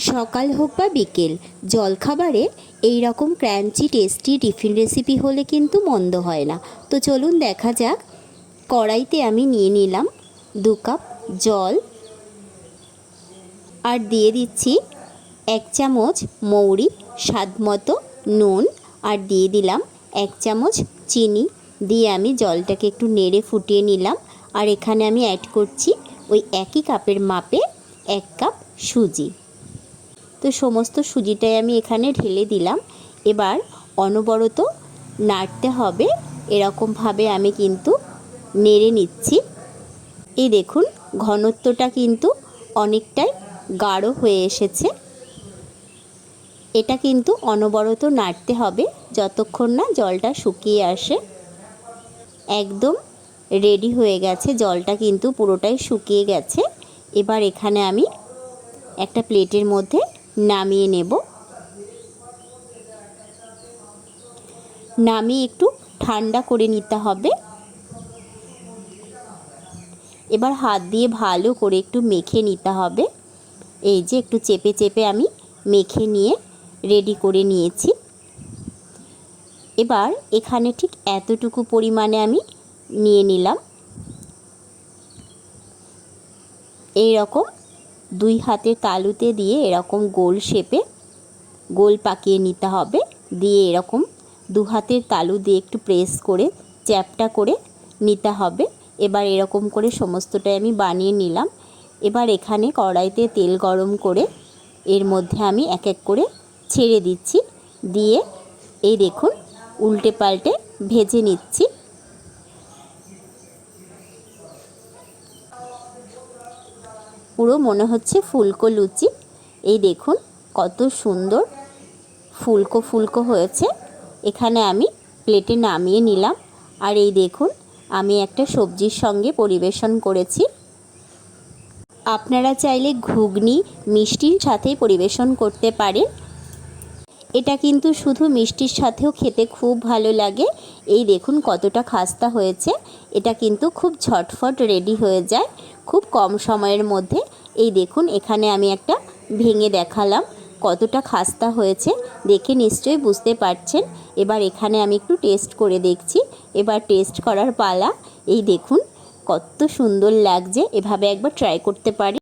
সকাল হোক বা বিকেল জলখাবারে এই রকম ক্রাঞ্চি টেস্টি টিফিন রেসিপি হলে কিন্তু মন্দ হয় না। তো চলুন দেখা যাক। কড়াইতে আমি নিয়ে নিলাম 2 কাপ জল আর দিয়ে দিচ্ছি 1 চামচ মৌরি, স্বাদ মতো নুন আর দিয়ে দিলাম 1 চামচ চিনি দিয়ে আমি জলটাকে একটু নেড়ে ফুটিয়ে নিলাম। আর এখানে আমি অ্যাড করছি ওই একই কাপের মাপে 1 কাপ সুজি। তো সমস্ত সুজিটাই আমি এখানে ঢেলে দিলাম। এবার অনবরত নাড়তে হবে, এরকমভাবে আমি কিন্তু নেড়ে নিচ্ছি। এই দেখুন ঘনত্বটা কিন্তু অনেকটাই গাঢ় হয়ে এসেছে। এটা কিন্তু অনবরত নাড়তে হবে যতক্ষণ না জলটা শুকিয়ে আসে। একদম রেডি হয়ে গেছে, জলটা কিন্তু পুরোটাই শুকিয়ে গেছে। এবার এখানে আমি একটা প্লেটের মধ্যে নামিয়ে নেব। নামিয়ে একটু ঠান্ডা করে নিতে হবে। এবার হাত দিয়ে ভালো করে একটু মেখে নিতে হবে। এই যে একটু চেপে চেপে আমি মেখে নিয়ে রেডি করে নিয়েছি। এবার এখানে ঠিক এতটুকু পরিমাণে আমি নিয়ে নিলাম। এই রকম 2 হাতের তালুতে দিয়ে এরকম গোল শেপে গোল পাকিয়ে নিতে হবে। দিয়ে এরকম 2 হাতের তালু দিয়ে একটু প্রেস করে চ্যাপটা করে নিতে হবে। এবার এরকম করে সমস্তটাই আমি বানিয়ে নিলাম। এবার এখানে কড়াইতে তেল গরম করে এর মধ্যে আমি এক এক করে ছেড়ে দিচ্ছি। দিয়ে এই দেখুন উল্টে পাল্টে ভেজে নিচ্ছি। পুরো মনে হচ্ছে ফুলকো লুচি। এই দেখুন কত সুন্দর ফুলকো ফুলকো হয়েছে। এখানে আমি প্লেটে নামিয়ে নিলাম। আর এই দেখুন আমি একটা সবজির সঙ্গে পরিবেশন করেছি। আপনারা চাইলে ঘুগনি মিষ্টির সাথেই পরিবেশন করতে পারেন। এটা কিন্তু শুধু মিষ্টির সাথেও খেতে খুব ভালো লাগে। এই দেখুন কতটা খাস্তা হয়েছে। এটা কিন্তু খুব ঝটফট রেডি হয়ে যায় খুব কম সময়ের মধ্যে। এই দেখুন এখানে আমি একটা ভেঙে দেখালাম কতটা খাস্তা হয়েছে, দেখে নিশ্চয়ই বুঝতে পারছেন। এবার এখানে আমি একটু টেস্ট করে দেখছি। এবার টেস্ট করার পালা। এই দেখুন কত সুন্দর লাগছে। এভাবে একবার ট্রাই করতে পারি।